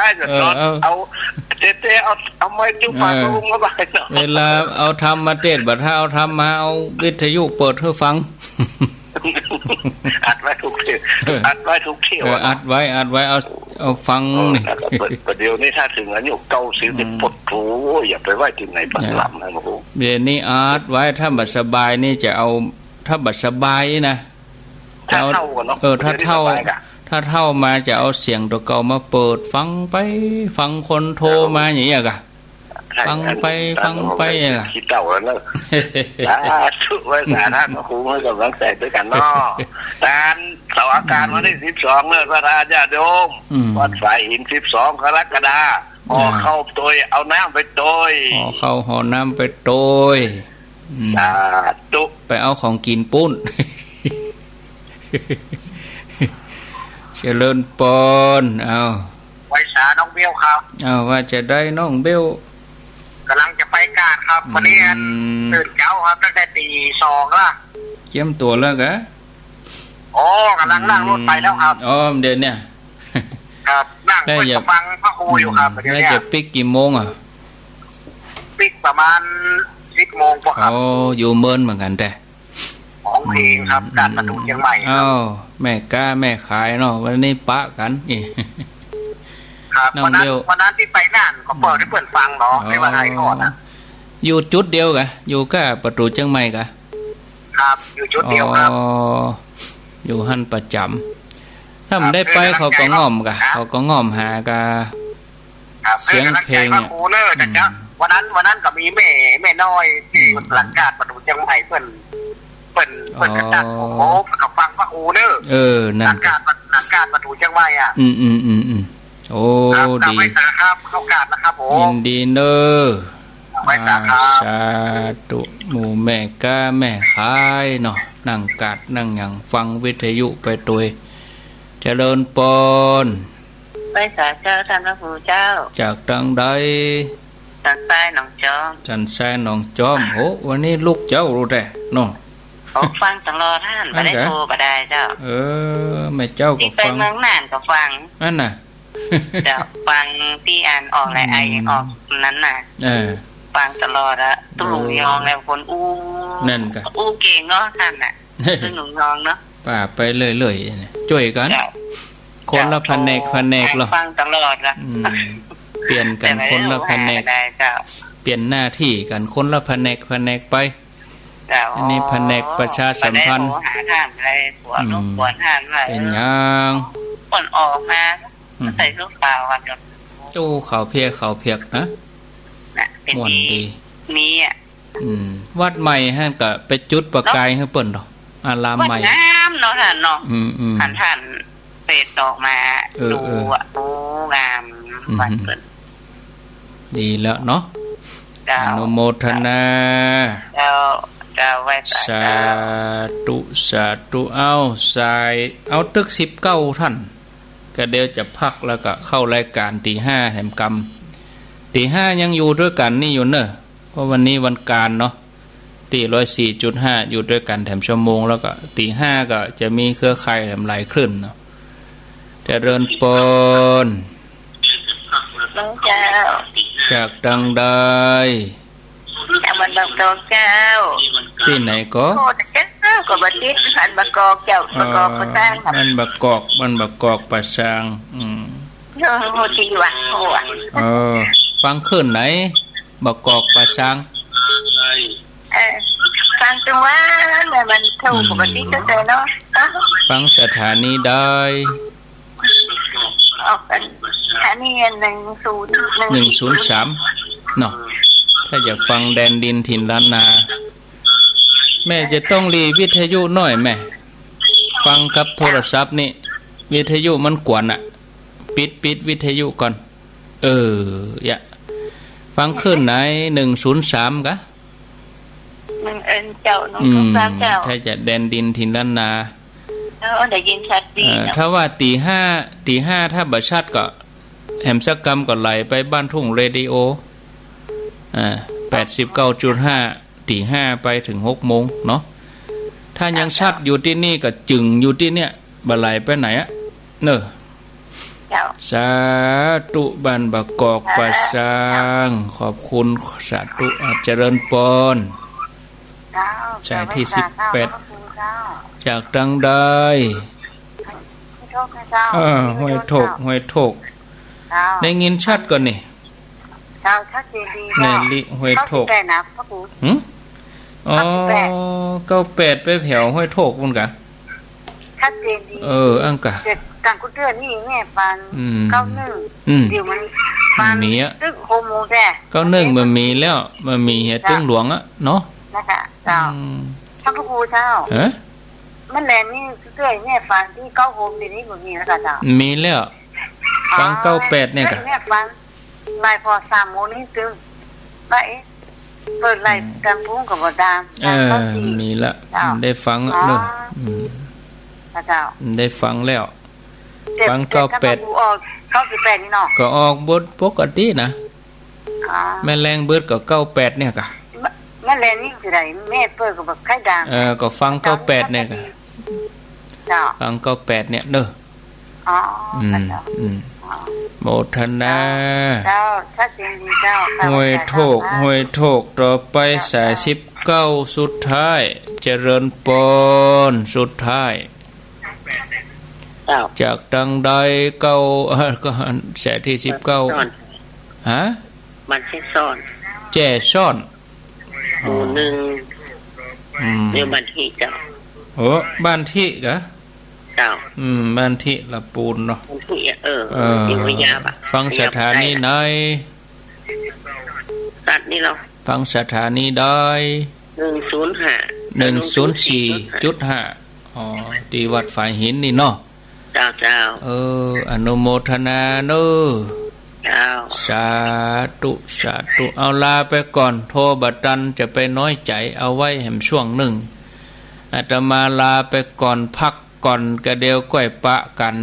ได้จะนอนเอาเต้เอาไม้จุ๊บปากลุงก็ไปเนาะเวลาเอาทำมาเทศบัดถ้าเอาทำมาเอาวิทยุเปิดให้ฟังอัดไว้ทุกที่อัดไว้เอาฟังนี่ประเดี๋ยวนี้ถ้าถึงอายุ90จะปวดหูอย่าไปไว้ที่ไหนบัดหลับนะครูเดี๋ยวนี้อัดไว้ถ้าบัดสบายนี่จะเอาถ้าบัดสบายนะถ้าเท่ากันเนาะถ้าเท่ามาจะเอาเสียงตัวเก่ามาเปิดฟังไปฟังคนโทรมาอย่างเงี้ยกะฟังไปคิดเต่าแล้วเนอะสุดไว้สาท่านครูให้กำลังใจด้วยกันเนาะการเสาร์อาการวันที่12เนี่ยพระราชาโยมวัดฝ่ายหิน12กรกฎาคมเข้าตัวเอาน้ำไปตัวเข้าห่อน้ำไปตัวไปเอาของกินปุ้นเจริญปนเอาไว้สาน้องเบี้ยวครับเอาว่าจะได้น้องเบี้ยวกำลังจะไปกาดครับวันนี้ตื่นเช้าครับตั้งแต่ตี2ละเตรียมตัวแล้วกะกำลังนั่งรถไปแล้วครับเดี๋ยวเนี่ยครับนั่งไปฟังพระครูอยู่ครับเดี๋ยวจะปิกกี่โมงอ่ะปิกประมาณ10 โมงพอครับอยู่เมินเหมือนกันแต่ของเพลงครับการประตูเชียงใหม่แม่กล้าแม่ขายเนาะวันนี้ปะกันนี่ครับวันนั้นที่ไปนั่นก็เปิดให้เปิดฟังเนาะไม่ว่าใครก่อนนะอยู่จุดเดียวกะอยู่ก็ประตูเชียงใหม่กะครับอยู่จุดเดียวครับอยู่หันประจำถ้ามันได้ไปเขาก็ง่อมกะเขาก็ง่อมหากะเสียงเพลงเนี่ยวันนั้นก็มีแม่น้อยที่หลังการประตูเชียงใหม่เปิดกระจัดกับฟังพระครูเนอะนั่นหลังการประตูเชียงใหม่อ่ะโอ้ดีครับเข้าการนะครับผมยินดีเนอะสาธุหมู่แม่ก้าแม่ขายเนาะนั่งกัดนั่งอย่างฟังวิทยุไปตัวเจริญปนไปสาเจ้าท่านพระครูเจ้าจากทางใดจันทรายหนองจอมโอ้วันนี้ลูกเจ้ารู้แต่เนาะฟังตลอดท่านไม่ได้โทรก็ได้เจ้าแม่เจ้าก็ฟังไปเมืองน่านก็ฟังนั่นน่ะจะฟังที่อ่านออกอะไรออกนั้นน่ะฟังตลอดอะตุลุงยองแล้วคนนั่นก็เก่งเนาะท่านน่ะตุลุงยองเนาะป่าไปเรื่อยๆช่วยกันคนละแผนกหรอฟังตลอดละเปลี่ยนกันคนละแผนกเปลี่ยนหน้าที่กันคนละแผนกไปอันนี้แผนกประชาสัมพันธ์หาท่านอะไรหัวลูกหัวท่านอะไรเป็นยังคนออกมาใส่ลูกสาวกันตู้เขาเพียกนะม่วนดีนี่อ่ะวัดใหม่ฮะก็ไปจุดประกายให้เปิ่นดอกอารามใหม่งามเนาะท่านเนาะท่านเศษดอกมาดูอ่ะงามวัดเปิ่นดีแล้วเนาะอนุโมทนาสาธุเอาตึก19ท่านก็เดี๋ยวจะพักแล้วก็เข้ารายการตี 5แถมกรรมตี 5ยังอยู่ด้วยกันนี่อยู่เนอะเพราะวันนี้วันการเนาะตี 104.5 อยู่ด้วยกันแถมชั่วโมงแล้วก็ตี 5ก็จะมีเครือข่ายแถมหลายคลื่นเนาะเจริญปนจากดังใดจากบันบักกอกเจ้าที่ไหนก็ก็บันทิศบันบักกอกเจ้าบักกอกประสางมันบักกอกประสางโหดีว่ะฟังขึ้นไหนบักกอกประสางฟังจังว่ามันเท่าปกติเจ้าเนาะฟังสถานีได้ออกกันสถานี103เนาะถ้าจะฟังแดนดินถิ่นล้านนาแม่จะต้องรีวิทยุหน่อยแม่ฟังกับโทรศัพท์นี่วิทยุมันกวนอ่ะปิดวิทยุก่อนอย่าฟังขึ้นไหน103กะเจ้า103เจ้าถ้าจะแดนดินถิ่นล้านนาได้ยินชัดดีถ้าว่าตีห้าถ้าบ่ชัดก็แหมสักกรรมก็ไหลไปบ้านทุ่งเรดิโอ89.5 ตี 5ไปถึง 6 โมงเนาะถ้ายังชัดอยู่ที่นี่ก็จึงอยู่ที่เนี้ยบ่ไหลไปไหนอะเนอะ สาธุบันบกกอกประสางขอบคุณสาธุเจริญปอนใจที่18จากดังใดห้วยโถกได้ยินชัดก่อนนี่ชัดเจนดีในลิห้วยโถกนะพ่อปู่อ๋อ98ไปแผ่วห้วยโถกพุ่นกะชัดเจนดีอังกะการกุเตือนนี่แม่ปัน91เดี๋ยวมันปันตึกโฮโมแท้91มันมีแล้วมันมีเฮ็ดตึงหลวงอ่ะเนาะนะคะเจ้าท่านพระครูเจ้ามันแลนี่เตื้อยแม่ฟันที่9โฮมทีนี้บ่มีแล้วก็เจ้ามีแล้วฟัง98เนี่ยก็แม่ฟันลายพอ3โมงนี้ตึงไปเปิดไลฟ์กันพุ่งกับบ่ดามมีละได้ฟังเนาะเจ้าได้ฟังแล้วฟัง98ออก98นี่เนาะก็ออกบทปกตินะแม่แรงเบิดก็98เนี่ยก็แม่แรงนี่สิได้แม่เปิดก็แบบไข่ดังก็ฟัง98เนี่ยก็จ้าฟัง98เนี่ยเด้อโมทนาเจ้าชัดเจนดีเจ้าห้วยโถกต่อไปสาย19สุดท้ายเจริญปอนสุดท้ายจากดังใดเก้าก็แสที่19ฮะมันแช่ซ่อนแจ่ซ่อนหมู่1เรียกบ้านที่เจ้าบ้านที่กะเจ้าบ้านที่ละปูนเนาะบ้านที่อยู่วิยาบะฟังสถานีไหนตัดนี่เราฟังสถานีได้104.5ที่วัดฝายหินนี่เนาะเจ้าอนุโมทนาเนอะสาธุเอาลาไปก่อนโทรบัดตันจะไปน้อยใจเอาไว้แห่มช่วงหนึ่งอาตมาลาไปก่อนพักก่อนกระเดียวก้อยปะกัน